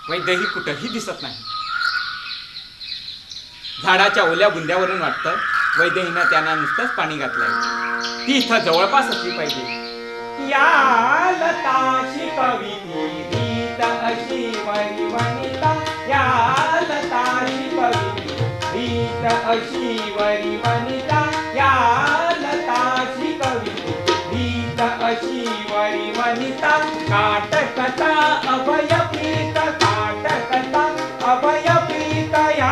वैद्यही कुठंही दिसत नाही. झाडाच्या ओल्या बुंद्यावरून वाटतं वैद्यहीनं त्यांना नुसतंच पाणी घातलंय. ती इथं जवळपास असली पाहिजे. या लताशी कविती रीत अशी वरी वनिता, या लताशी कविती रीत अशी वरी वनिता, या लताशी कविती काटकता अभय प्रीत काटकता अभय प्रीत या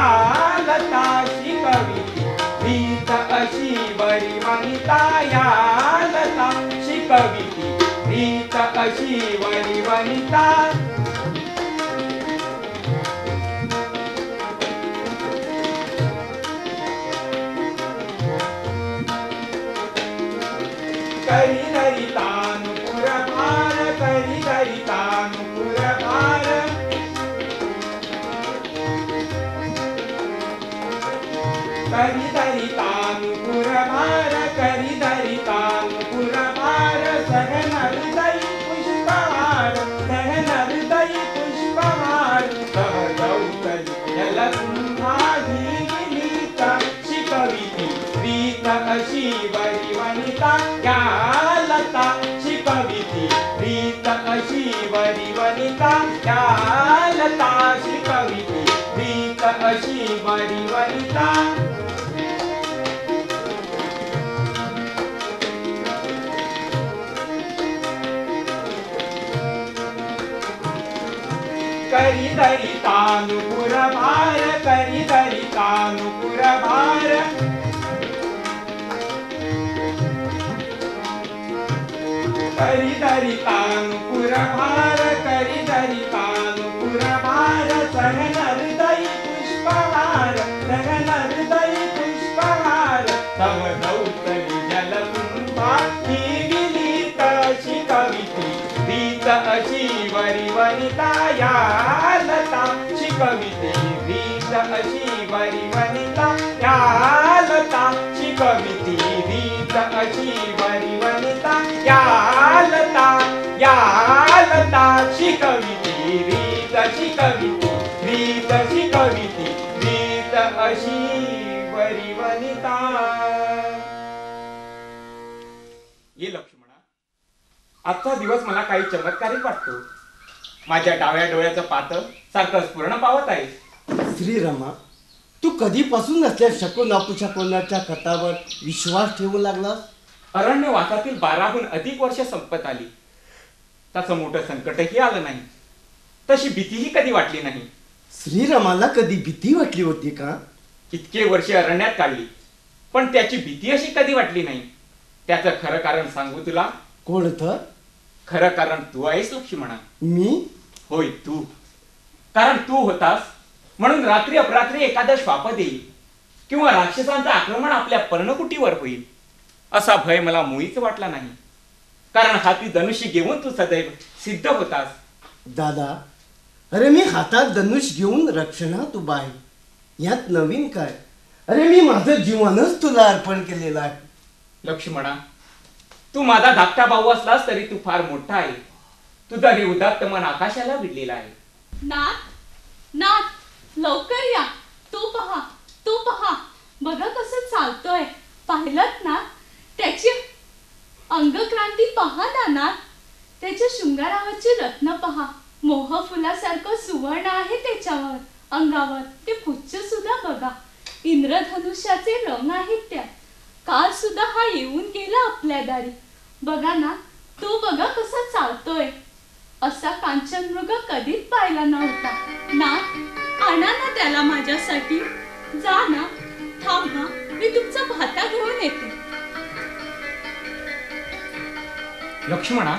लताशी कविती प्रीत अशी बरी वनिता या लताशी कविती प्रीत अशी बरी वनिता करी दरितानुपुर भार करी दरितानुपुर भार करी दरितानुपुर भार करी दरितानुपुर भार सहन हृदय पुष्पहार सहन हृदय पुष्पहार सहजौतली जलकुंभाही विनीता शिकविती प्रीत अशी बरी वनिता या लताशी कविती प्रीत अशी बरी वनिता या लताशी कविती प्रीत अशी बरी वनिता करी दरितानुपुर भार करी दरितानुपुर भार करी दरितानुपुर भार करी दरितानुपुर भार सहन हृदय पुष्पहार सहन हृदय पुष्पहार सहजौतली जलकुंभा ही विनीत अशी कविती प्रीत अशी बरी वनिता या लताशी कविती प्रीत अशी बरी वनिता या लताशी कविती प्रीत अशी बरी वनिता या लताशी कविती प्रीत अशी कविती प्रीत अशी कविती प्रीत अशी बरी वनिता. ये लक्ष्मणा, आजचा दिवस मला काही चमत्कारिक वाटतो. माझ्या डाव्या डोळ्याचं पातळ सारखं पूर्ण पावत आहे. श्रीरामा, तू कधीपासून असल्या शकुनापुशकुनाच्या कथावर विश्वास ठेवू लागलास? अरण्यवासातील 12हून अधिक वर्ष संपत आली. तसं मोठं संकटही आलं नाही, तशी भीतीही कधी वाटली नाही. श्रीरामाला कधी भीती वाटली होती का? इतके वर्षे अरण्यात काढली, पण त्याची भीती अशी कधी वाटली नाही. त्याचं खरं कारण सांगू तुला? कोणतं? खरं कारण तू आहेस लक्ष्मणा. मी? होय, तू. कारण तू होतास म्हणून रात्री अपरात्री एखादा श्वाप देईल किंवा राक्षसांचं आक्रमण आपल्या पर्णकुटीवर होईल असा भय मला मुळीच वाटला नाही. कारण हाती धनुष्य घेऊन तू सदैव सिद्ध होतास. दादा, अरे मी हातात धनुष घेऊन रक्षणात उभा आहे. यात नवीन काय? अरे मी माझं जीवनच तुला अर्पण केलेलं आहे. लक्ष्मणा, तू माझा धाकटा भाऊ असलास तरी तू फार मोठा आहे. तुझं हे उदात्त मन आकाशाला भिडलेलं आहे. नाथ, नाथ, लवकर या. तू पहा, तू पहा, बघा कसं चालतोय. पाहिलत ना त्याची अंगक्रांती? पहा ना नाथ, त्याच्या शृंगारावरची रत्न पहा. मोह फुलासारखं सुवर्ण आहे त्याच्यावर अंगावर. ते पुच्छ सुद्धा बघा, इंद्रधनुष्याचे रंग आहेत त्या. काल सुद्धा हा येऊन गेला आपल्या दारी. बघा ना, तू बघा कसा चालतोय. असा कांचन मृग कधीच पाहिला नव्हता. नाथ, आणा ना त्याला माझ्यासाठी. जा ना, थांबा, मी तुमचा भाता घेऊन येते. लक्ष्मणा,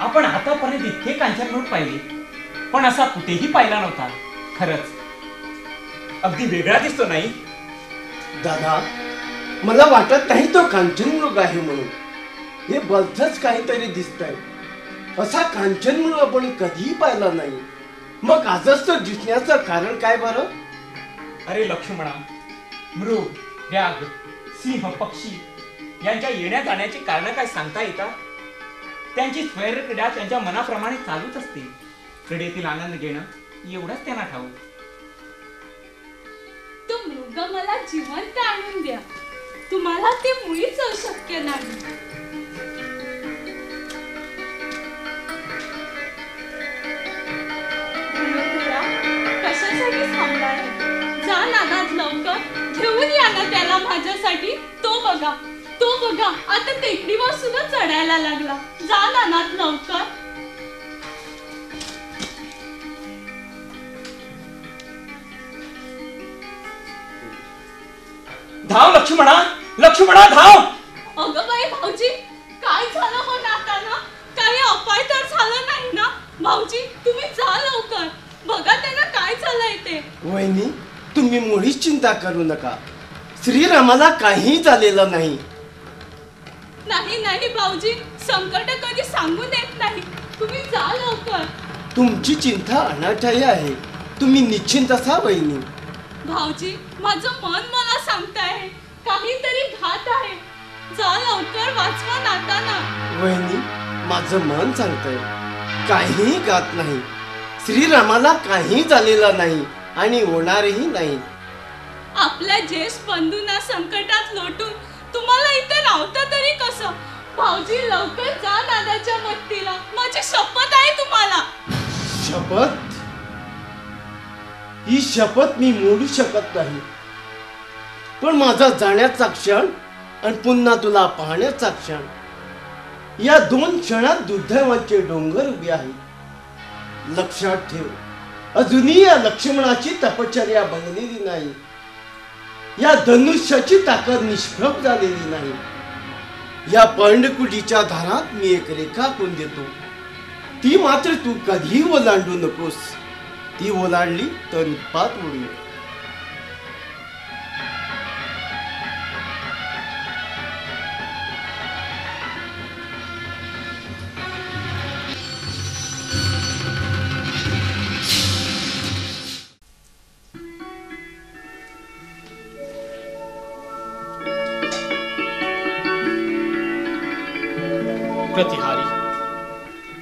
आपण आतापर्यंत इतके कांचनमृग पाहिले, पण असा कुठेही पाहिला नव्हता. खरंच अगदी वेगळा दिसतो नाही? दादा, मला वाटत नाही तो कांचनमृग आहे म्हणून. हे भलतंच काहीतरी दिसतंय. असा कांचनमृग आपण कधीही पाहिला नाही. मग आजच तो दिसण्याचं कारण काय बरं? अरे लक्ष्मणा, मृग, व्याघ्र, सिंह, पक्षी यांच्या येण्या जाण्याची कारण काय सांगता येतात? त्यांची स्वैर क्रीडा त्यांच्या मनाप्रमाणे चालूच असते. क्रीडेतील आनंद घेणं एवढंच त्यांना ठाऊक. तो मृग मला जिवंत आणून द्या. तुम्हाला ते मुळीच अशक्य नाही. कशासाठी थांबलाय? जा नादात लवकर घेऊन या ना त्याला माझ्यासाठी. तो बघा, तो बघा, आता टेकडीवर सुद्धा चढायला लागला. जा नादात लवकर. धाव लक्ष्मणा, लक्ष्मणा धाव. अगं बाई भाऊजी, काय झालं हो नाताना? काही अपाय तर झालं नाही ना? भाऊजी तुम्ही जा लवकर, बघा त्यांना काय झालंय ते. वहिनी, तुम्ही मुळीच चिंता करू नका. श्रीरामाला काही झालेलं नाही. नाही नाही भाऊजी, संकट कधी सांगून येत नाही. तुम्ही जा लवकर. तुमची चिंता अनाठायी आहे. तुम्ही निश्चिंत असा वहिनी. भाऊजी माझं मन मला सांगताय काहीतरी घात आहे. जा लवकर, वाचवा नाताना. वहिनी, माझं मन सांगतंय काही गात नाही. श्रीरामाला काही झालेलं नाही आणि होणारही नाही. आपल्या ज्येष्ठ बंधूंना संकटात लोटून तुम्हाला इथे राहता तरी कसं? भाऊजी लवकर जा दादाच्या मदतीला, माझी शपथ आहे तुम्हाला. शपथ? ही शपथ मी मोडू शकत नाही. पण माझा जाण्याचा क्षण आणि पुन्हा तुला पाहण्याचा क्षण, या 2 क्षणात दुर्दैवाचे डोंगर उभे आहेत. लक्षात ठेव, अजूनही या लक्ष्मणाची तपश्चर्या भंगलेली नाही. या धनुष्याची ताकद निष्प्रभ झालेली नाही. या पर्णकुटीच्या धारात मी एक रेखा आखून देतो. ती मात्र तू कधी ओलांडू नकोस. ती ओलांडली तर उत्पात होईल. प्रतिहारी,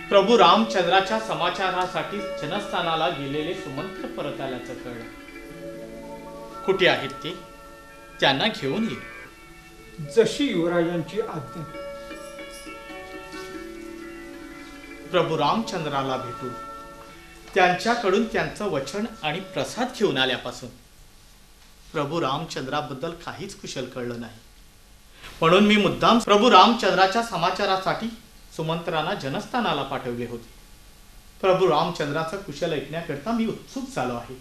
प्रभू रामचंद्राच्या समाचारासाठी जनस्थानाला गेलेले सुमंत्र परत आल्याचं कळलं. कुठे आहेत ते? त्यांना घेऊन ये. जशी युवराजांची आज्ञा. प्रभू रामचंद्राला भेटून त्यांच्याकडून त्यांचं वचन आणि प्रसाद घेऊन आल्यापासून प्रभू रामचंद्राबद्दल काहीच कुशल कळलं नाही. म्हणून मी मुद्दाम प्रभू रामचंद्राच्या समाचारासाठी सुमंत्रांना जनस्थानाला पाठवले होते. प्रभू रामचंद्राचं कुशल ऐकण्याकरता मी उत्सुक झालो आहे.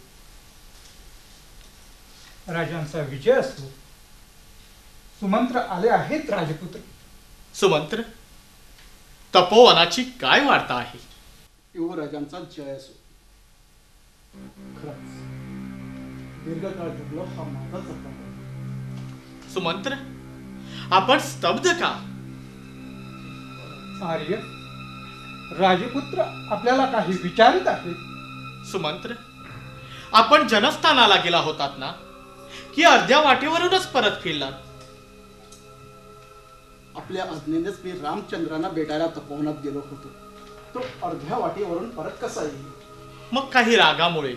राजांचा विजय असतो. सुमंत्र आले आहेत राजपुत्र. सुमंत्र, तपोवनाची काय वार्ता आहे? युवराजांचा जय असो. खरंच दीर्घकाळ जगलो हा माझा जगला. सुमंत्र, आपण स्तब्ध का? आर्य, राजपुत्र आपल्याला काही विचारित आहेत. सुमंत्र, आपण जनस्थानाला गेला होतात ना, की अर्ध्या वाटेवरूनच परत फिरलात? आपल्या आज्ञेनेच मी रामचंद्रांना भेटायला तपोवनात गेलो होतो. तो अर्ध्या वाटेवरून परत कसा येईल? मग काही रागामुळे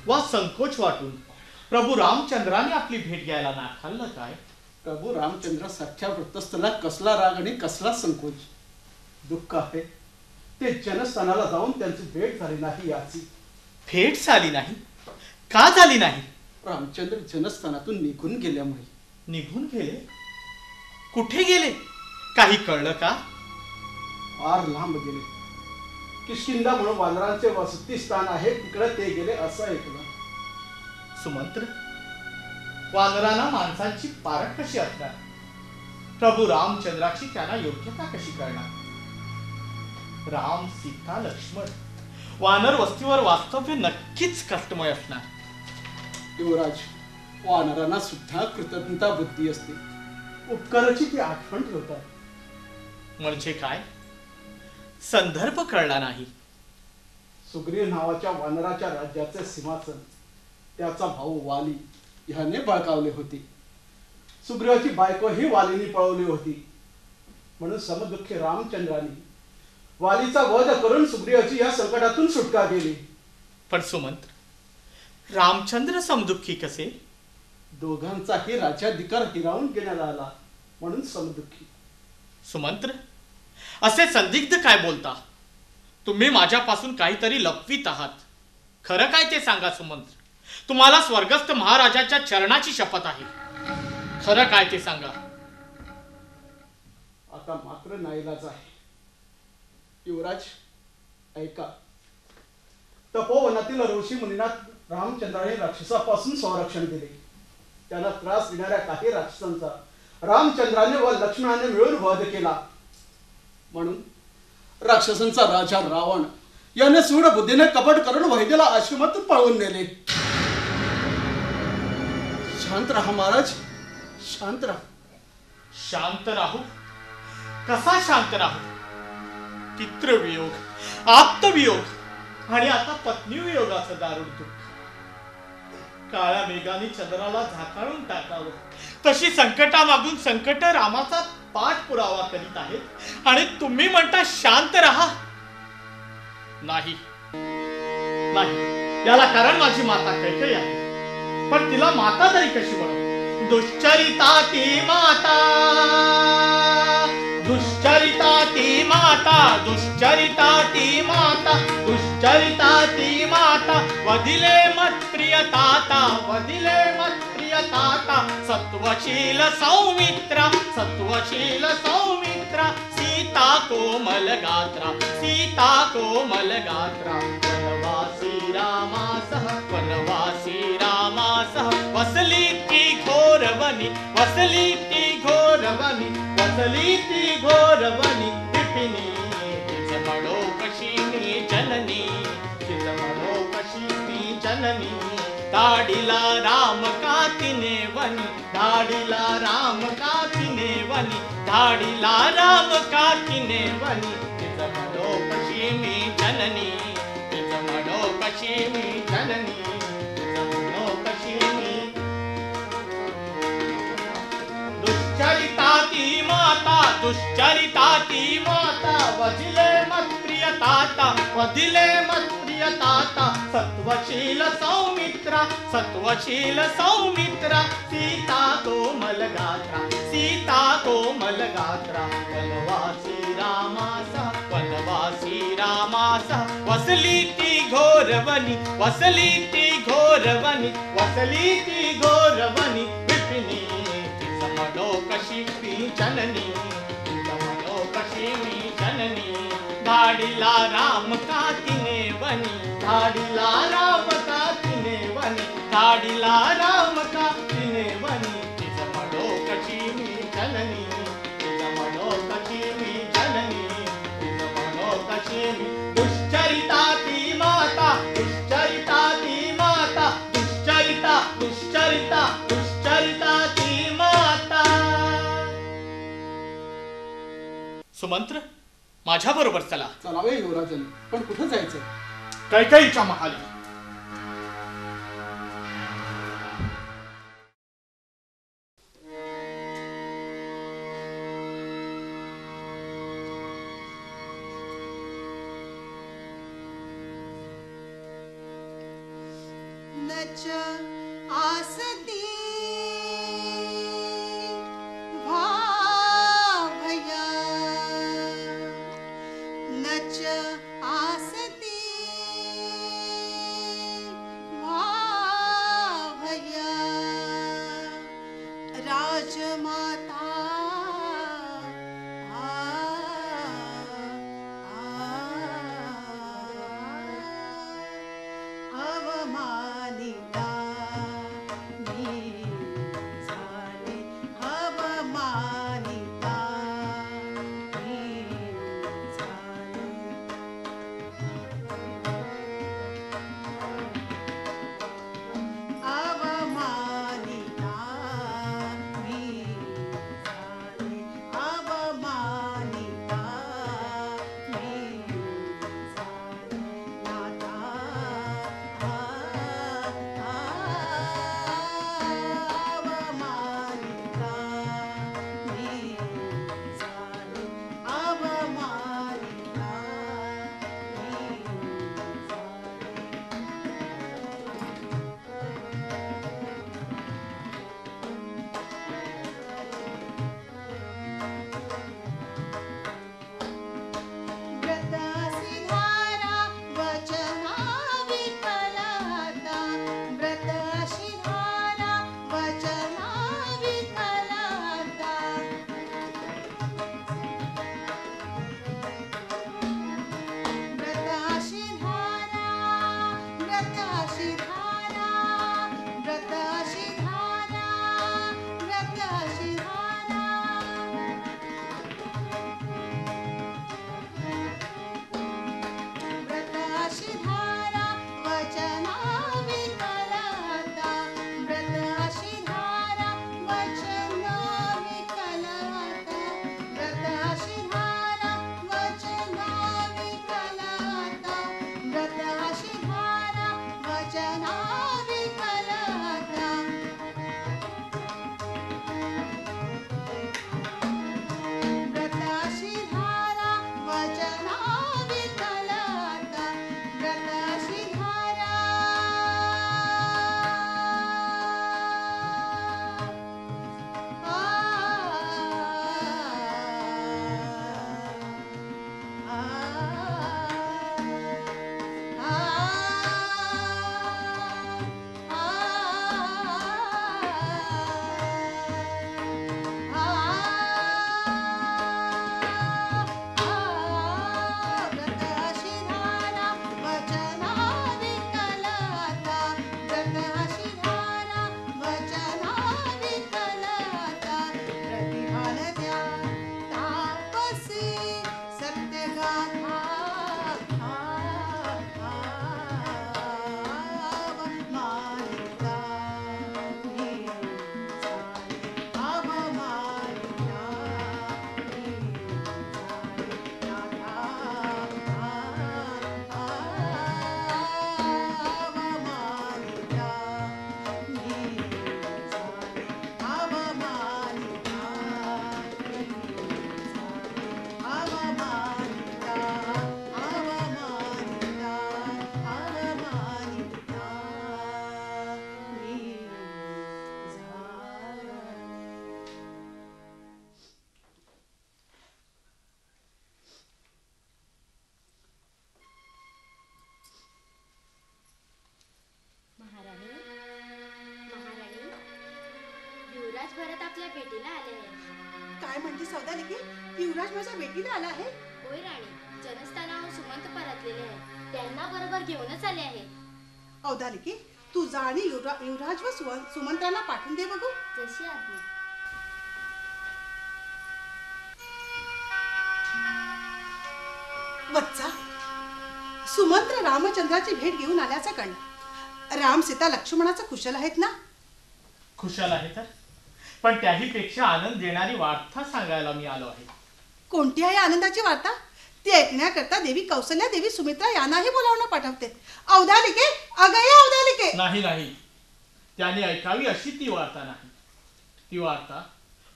वा संकोच वाटून प्रभू रामचंद्राने आपली भेट घ्यायला नाकारलं काय? प्रभू रामचंद्रासारख्या वृत्तस्थला कसला राग आणि कसला संकोच? दुःख आहे ते जनस्थानाला जाऊन त्यांची भेट झाली नाही याची. भेट झाली नाही? का झाली नाही? रामचंद्र जनस्थानातून निघून गेल्यामुळे. निघून गेले? कुठे गेले? काही कळलं का? फार लांब गेले. किष्किंधा म्हणून वानरांचे वसतिस्थान आहे, तिकडे ते गेले असं ऐकलं. सुमंत्र, वानरांना माणसांची पारख कशी असणार? प्रभू रामचंद्राची त्यांना योग्यता कशी करणार? राम, सीता, लक्ष्मण वानर वस्तीवर वास्तव्य नक्कीच कष्टमय असणार. युवराज, वानरांना सुद्धा कृतज्ञता बुद्धी असते. उपकाराची ती आठवण ठेवतात. म्हणजे काय? संदर्भ कळला नाही. सुग्रीव नावाच्या वानराच्या राज्याचे सिंहासन त्याचा भाऊ वाली ह्याने बळकावले होते. सुग्रीवाची बायको ही वालीने पळवली होती. म्हणून समदुःखी रामचंद्राने वालीचा वध करून सुग्रीवाची या संकटातून सुटका केली. पण सुमंत्र, रामचंद्र समदुःखी कसे? दोघांचाही राज्याधिकार हिरावून घेण्यात आला म्हणून समदुःखी. सुमंत्र, असे संदिग्ध काय बोलता? तुम्ही माझ्यापासून काहीतरी लपवीत आहात. खरं काय ते सांगा सुमंत्र. तुम्हाला स्वर्गस्थ महाराजाच्या चरणाची शपथ आहे. खरं काय ते सांगा. आता मात्र नाईलाज आहे. युवराज, ऐका. तपोवनातील ऋषी मुनींना रामचंद्राने राक्षसापासून संरक्षण दिले. त्यांना त्रास देणाऱ्या काही राक्षसांचा रामचंद्राने व लक्ष्मणाने मिळून वध केला. म्हणून राक्षसांचा राजा रावण याने सूड बुद्धीने कपट करून वैद्यला आश्रमात पळवून नेले. शांत राहा महाराज, शांत राहा. शांत राहू? कसा शांत राहू? पितृवियोग, आप्तवियोग आणि आता पत्नीवियोगाचं दारुण दुःख. काळ्या मेघाने चंद्राला झाकाळून टाकावं तशी संकटामागून संकट रामाचा पाठपुरावा करीत आहेत आणि तुम्ही म्हणता शांत राहा. नाही नाही, याला कारण माझी माता कैकेयी आहे. पण तिला माता तरी कशी म्हणू? दुश्चरिता ती माता, दुश्चरिता ती माता, दुश्चरिता ती माता, दुश्चरिता ती माता. वदिले मत्प्रिय ताता, वदिले मत्प्रिय ताता. सत्वशील सौमित्रा, सत्वशील सौमित्रा. सीता कोमल गात्रा, सीता कोमल गात्रा. वनवासी रामासह, वनवासी रामासह. वसली ती घोरवनी, वसली ती घोरवनी, वसली ती घोरवनी. विपिनी तिच म्हणो कशी मी जननी, तिच म्हणो कशी मी जननी. धाडिला राम का तिने वनी, धाडिला राम का तिने वनी, धाडिला राम का तिने वनी. तिच म्हणो कशी मी जननी, तिच म्हणो कशी मी जननी, तिच म्हणो कशी मी. दुश्चरिता ती माता, दुश्चरिता ती माता. वदिले मत्प्रिय ताता, वदिले मत्प्रिय ताता. सत्वशील सौमित्रा, सत्वशील सौमित्रा. सीता कोमल गात्रा, सीता कोमल गात्रा. वनवासी रामासा, वनवासी रामासा. वसली ती घोरवनी, वसली ती घोरवनी, वसली ती घोरवनी. विपिनी तिच म्हणो कशी मी जननी, तिच म्हणो कशी मी जननी. धाडिला राम का तिने वनी, धाडिला राम का तिने वनी, धाडिला राम का तिने वनी. तिच म्हणो कशी मी जननी, तिच म्हणो कशी मी जननी, तिच म्हणो कशी मी. दुश्चरिता ती माता, दुश्चरिता ती माता. दुश्चरिता, दुश्चरिता, दुश्चरिता ती माता. सुमंत्र, माझ्या बरोबर चला. चलावे युवराजन, पण कुठं जायचं? कैकेयीच्या महाली. नच आसती भावया, नच आसती भावया. राजमाता अवमानिता मी युवराज माझ्या भेटीला आला आहे. होय राणी, जनस्थानाहून सुमंत परतलेले आहेत. त्यांना बरोबर घेऊनच आले आहेत. औदालिके, तू जा आणि युवराज व सुमंत्रांना पाठवून दे बघू. जशी आज्ञा. वत्सा, सुमंत्र रामचंद्राची भेट घेऊन आल्याचं कळलं. राम सीता लक्ष्मणाचं कुशल आहेत ना? खुशाल आहे तर, पण त्याही पेक्षा आनंद देणारी वार्ता सांगायला मी आलो आहे. कोणती आहे आनंदाची वार्ता? ती ऐकण्याकरता देवी कौसल्या, देवी सुमित्रा यांनाही बोलावणं पाठवते. औदालिके, अगं ये औदालिके. नाही नाही, त्याने ऐकावी अशी ती वार्ता नाही. ती वार्ता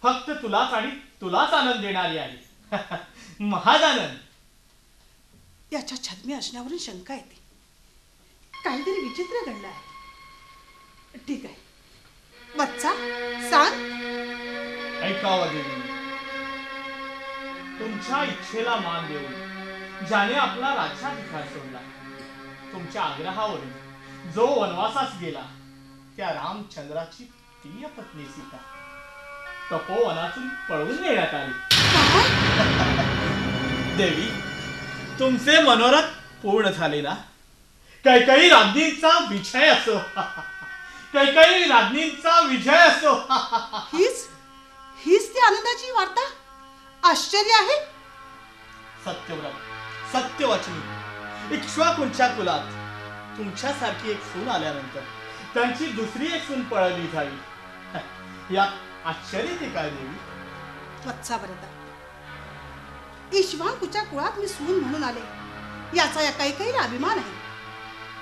फक्त तुलाच आणि तुलाच आनंद देणारी आहे. महान आनंद. याच्या छद्मी असण्यावरून शंका येते. काहीतरी विचित्र घडलं आहे. ठीक आहे वत्सा, सांग. ऐकावं देवी, तुमच्या इच्छेला मान देऊन ज्याने आपला राज्याधिकार सोडला, तुमच्या आग्रहावरून जो वनवासास गेला, त्या रामचंद्राची प्रिय पत्नी सीता तपोवनातून पळून नेण्यात आली. देवी, तुमचे मनोरथ पूर्ण झाले ना? कैकेयी राज्ञींचा विजय असो. कैकेयी राज्ञींचा विजय असो. हीच ती आनंदाची वार्ता? आश्चर्य आहे. सत्यव्रत, सत्यवचनी, इक्ष्वाकूंच्या कुलात तुमच्यासारखी एक सून आल्यानंतर त्यांची दुसरी एक सून पळली जावी, यात आश्चर्य ते काय देवी? वत्सा वरदा, इक्ष्वाकुच्या कुळात मी सून म्हणून आले, याचा या कैकेयीला अभिमान आहे.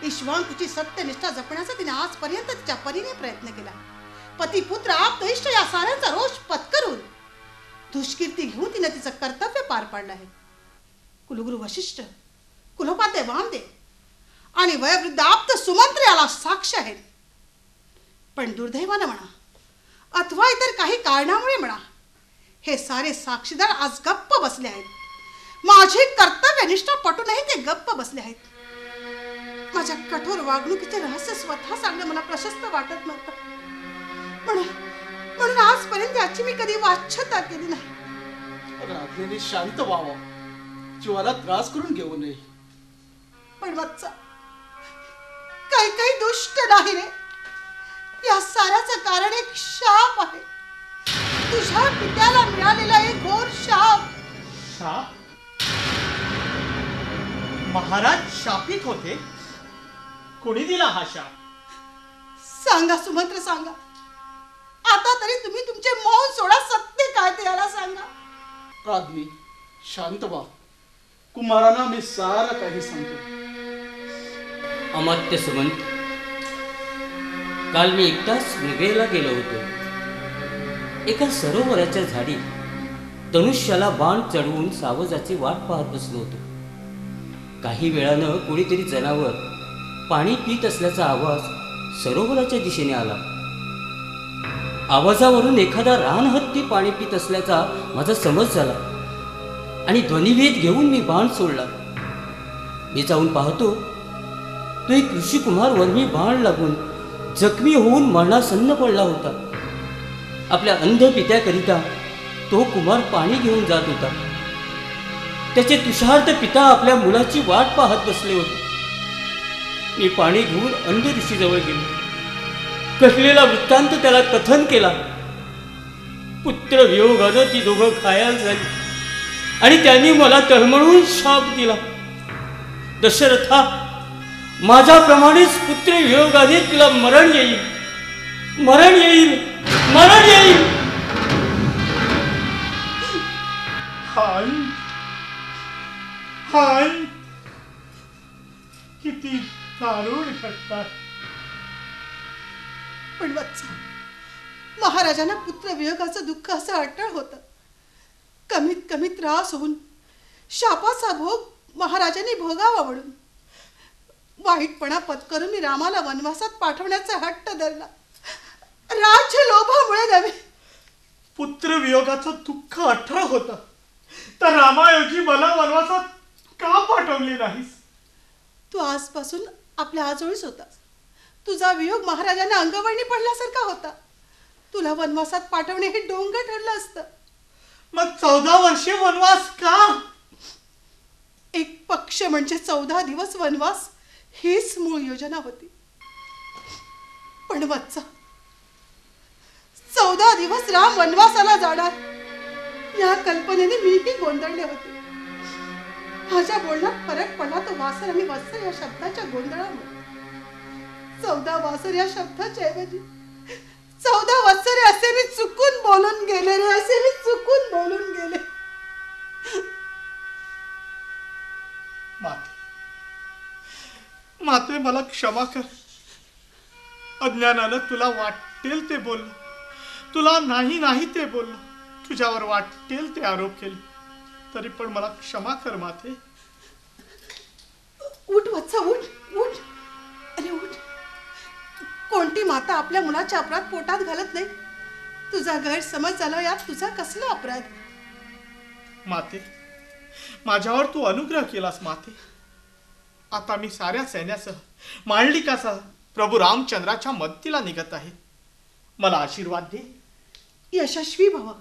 इक्ष्वाकुची सत्यनिष्ठा जपण्याचा तिने आजपर्यंत तिच्या परीने प्रयत्न केला. पती, पुत्र, आप्त, इष्ट या साऱ्यांचा रोष पत्करून दुष्कीर्ती घेऊन तिने तिचं कर्तव्य पार पाडलं आहे. कुलगुरू वशिष्ठ, कुलोपाध्याय वामदेव आणि वयोवृद्ध आप्त सुमंत्र याला साक्ष आहेत. पण दुर्दैवानं म्हणा अथवा इतर काही कारणामुळे म्हणा, हे सारे साक्षीदार आज गप्प बसले आहेत. माझी कर्तव्यनिष्ठा पटूनही ते गप्प बसले आहेत. माझ्या कठोर वागणुकीचे रहस्य स्वतः सांगणं मला प्रशस्त वाटत नव्हतं. म्हणून आजपर्यंत याची मी कधी वाच्यता केली नाही. राधेने शांत व्हावं, जीवाला त्रास करून घेऊ नये. पण वत्सा, काही दुष्ट नाही रे. या साऱ्याचं कारण एक शाप आहे. तुझ्या पित्याला मिळालेला एक घोर शाप. शाप? महाराज शापित होते? कोणी दिला हा शाप? सांगा सुमंत्र, सांगा. आता तरी तुम्ही तुमचे मौन सोडा. सत्य काय ते याला सांगा. राधनी, शांत व्हा. कुमारांना मी सारं काही सांगतो. अमात्य सुमंत, काल मी एकटाच वेगळेला गेलो होतो. एका सरोवराच्या झाडी धनुष्याला बाण चढवून सावजाची वाट पाहत बसलो होतो. काही वेळानं कोणीतरी जनावर पाणी पित असल्याचा आवाज सरोवराच्या दिशेने आला. आवाजावरून एखादा रानहत्ती पाणी पित असल्याचा माझा समज झाला आणि ध्वनिभेद घेऊन मी बाण सोडला. मी जाऊन पाहतो, तो एक ऋषिकुमार वरमी बाण लागून जखमी होऊन मरणासन्न पडला होता. आपल्या अंध पित्याकरिता तो कुमार पाणी घेऊन जात होता. त्याचे तुषार्थ पिता आपल्या मुलाची वाट पाहत बसले होते. मी पाणी घेऊन अंध ऋषीजवळ गेलो. घडलेला वृत्तांत त्याला कथन केला. पुत्र वियोगानं ती दोघं घायल झाली आणि त्यांनी मला तळमळून शाप दिला. दशरथा, माझ्याप्रमाणेच पुत्र वियोगाने तुला मरण येईल, मरण येईल, मरण येईल. हान, किती दारुण घटना. पण वत्सा, महाराजांना पुत्र वियोगाचं दुःख असं अटळ होतं. कमीत कमी त्रास होऊन शापाचा भोग महाराजांनी भोगावा म्हणून वाईटपणा पत्करून मी रामाला वनवासात पाठवण्याचा हट्ट धरला. राज्य लोभामुळे नव्हे. पुत्र वियोगाचं दुःख अठरा होता, तर रामायोगी मला वनवासात का पाठवले नाहीस? तू आजपासून आपल्या आजोळीच होतास. तुझा वियोग महाराजांना अंगवळणी पडल्यासारखा होता. तुला वनवासात पाठवणे हे डोंगर ठरलं असतं. मग 14 वर्षे वनवास का? एक पक्ष म्हणजे 14 दिवस वनवास हीच मूळ योजना होती. पण वत्सा, 14 दिवस राम वनवासाला जाणार या कल्पनेने मीही गोंधळले होते. माझ्या बोलण्यात फरक पडला तो वासर आणि वत्स या शब्दाच्या गोंधळामुळे. 14 वासर या शब्दाच्या ऐवजी 14 वत्सरे असे मी चुकून बोलून गेले रे, असे मी चुकून बोलून गेले. माते मला क्षमा कर. अज्ञानानं तुला वाटेल ते बोललो, तुला नाही ते बोललो, तुझ्यावर वाटेल ते आरोप केले, तरी पण मला क्षमा कर माते. उठ वत्सा, उठ उठ, अरे उठ. कोणती माता आपल्या मुलाच्या अपराध पोटात घालत नाही. तुझा गैरसमज झाला, यात तुझा कसला अपराध? माते, माझ्यावर तू अनुग्रह केलास माते. आता मी साऱ्या सैन्यासह, मांडलिकासह प्रभू रामचंद्राच्या मदतीला निघत आहे. मला आशीर्वाद दे. यशस्वी भव.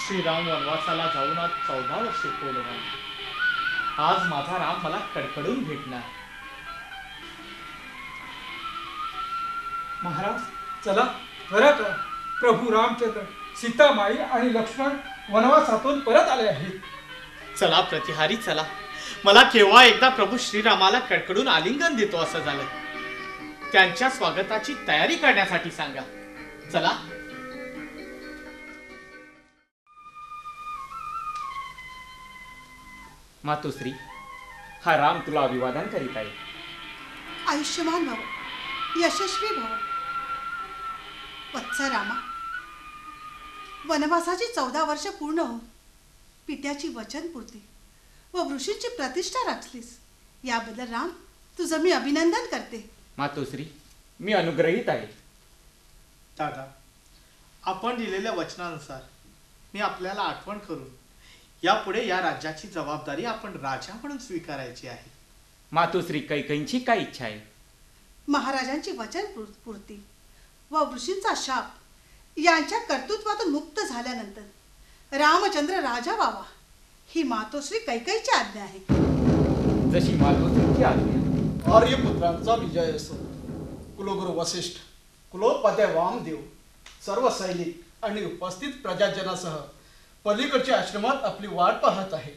श्रीराम वनवासाला जाऊन आज 14 वर्षे पूर्ण. आज माझा राम मला कडकडून भेटणार. महाराज चला, त्वरा करा. प्रभू रामचंद्र, सीतामाई आणि लक्ष्मण वनवासातून परत आले आहेत. चला प्रतिहारी चला. मला केव्हा एकदा प्रभू श्रीरामाला कडकडून आलिंगन देतो असं झालं. त्यांच्या स्वागताची तयारी करण्यासाठी सांगा. चला. मातोश्री, हा राम तुला अभिवादन करीत आहे. आयुष्यमान भव, यशस्वी भव. वत्सा रामा, वनवासाची 14 वर्ष पूर्ण होऊन पित्याची वचनपूर्ती व ऋषींची प्रतिष्ठा राखलीस, याबद्दल राम तुझं मी अभिनंदन करते. मातोश्री, मी अनुग्रहित आहे. दादा, आपण दिलेल्या वचनानुसार मी आपल्याला आठवण करून यापुढे या राज्याची जबाबदारी आपण राजा म्हणून स्वीकारायची आहे. मातोश्री, कैकईंची काय इच्छा आहे? महाराजांची वचनपूर्ती व ऋषींचा शाप यांच्या कर्तृत्वातून मुक्त झाल्यानंतर रामचंद्र राजा व्हावा ही मातोश्री कैकईची आज्ञा आहे. जशी मातोश्रीची आज्ञा. आर्यपुत्रांचा विजय असो. कुलगुरू वसिष्ठ, कुलोपाध्याय वामदेव, सर्व सैनिक आणि उपस्थित प्रजाजनासह पलीकडच्या आश्रमात आपली वाट पाहत आहे.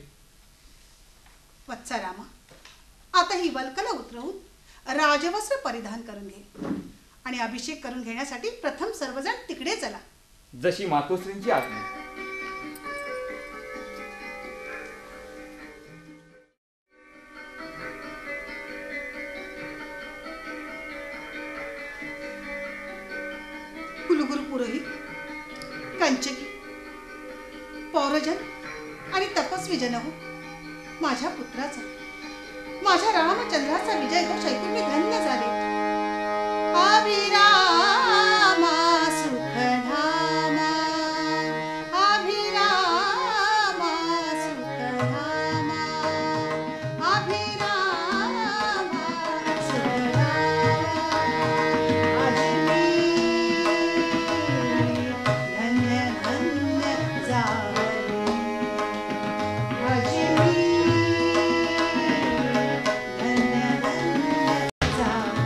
वत्सा रामा, आता ही वल्कला उतरवून राजवस्त्र परिधान करून घे आणि अभिषेक करून घेण्यासाठी प्रथम सर्वजण तिकडे चला. जशी मातोश्रींची आज्ञा. कुलगुरू पुरोहित, कंचकी, पौरजन आणि तपस्वी जन हो, माझ्या पुत्राचा, माझ्या रामचंद्राचा विजय घोष ऐकून मी धन्य झाले. अभिरामा सुखधामा, अभिरामा सुखधामा, अभिरामा सुखधामा. आज मी धन्य धन्य झाले. आज मी धन्य धन्य झाले.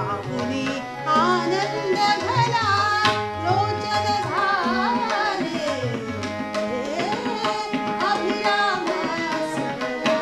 पाहुनी आनंद घना लोचन झाले अभिराम अभिराम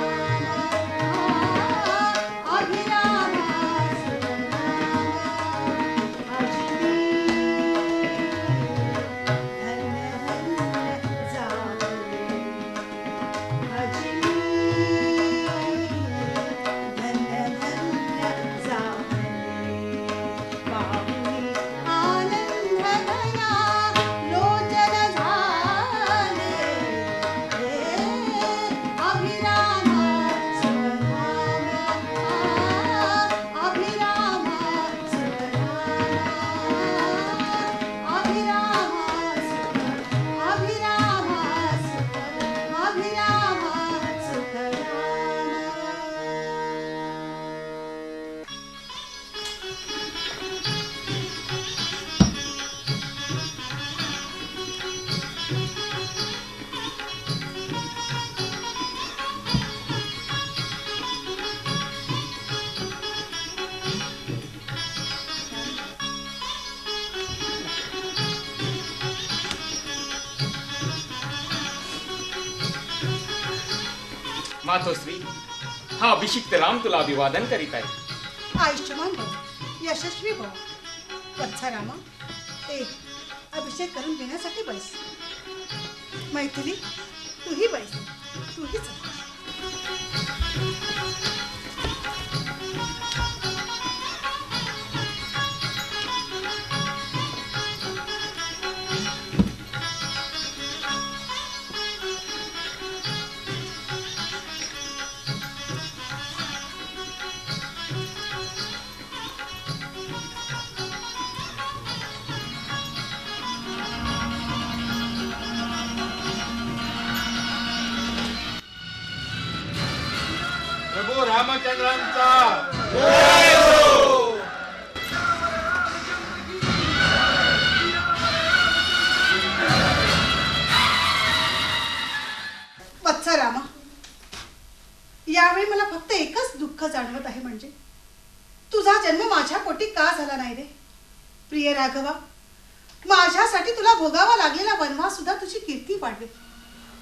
मातोश्री, हा अभिषिक्त राम तुला अभिवादन करीत आहे. आयुष्यमान भव, यशस्वी भव. वत्सा रामा, अभिषेक करून घेण्यासाठी बैस. मैथिली, तूही बैस. तूही चल. प्रभू रामचंद्रांचा वत्सा रामा, यावेळी मला फक्त एकच दुःख जाणवत आहे, म्हणजे तुझा जन्म माझ्या पोटी का झाला नाही रे प्रिय राघवा. माझ्यासाठी तुला भोगावा लागलेला वनवास सुद्धा तुझी कीर्ती वाढवेल.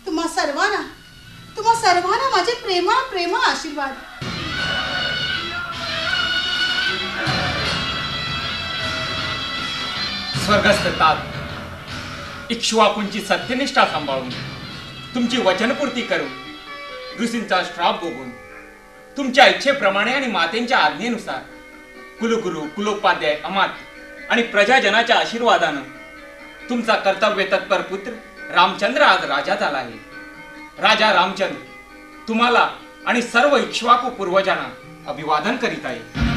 तुम्हा सर्वांना माझे प्रेमळ प्रेमळ आशीर्वाद. स्वर्गस्थ तात, इक्ष्वाकूंची सत्यनिष्ठा सांभाळून, तुमची वचनपूर्ती करून, ऋषींचा श्राप भोगून, तुमच्या इच्छेप्रमाणे आणि मातेंच्या आज्ञेनुसार कुलगुरू, कुलोपाध्याय, अमात्य आणि प्रजाजनाच्या आशीर्वादानं तुमचा कर्तव्य तत्पर पुत्र रामचंद्र आज राजा झाला आहे. राजा रामचंद्र तुम्हाला आणि सर्व इक्ष्वाकू पूर्वजांना अभिवादन करीत आहे.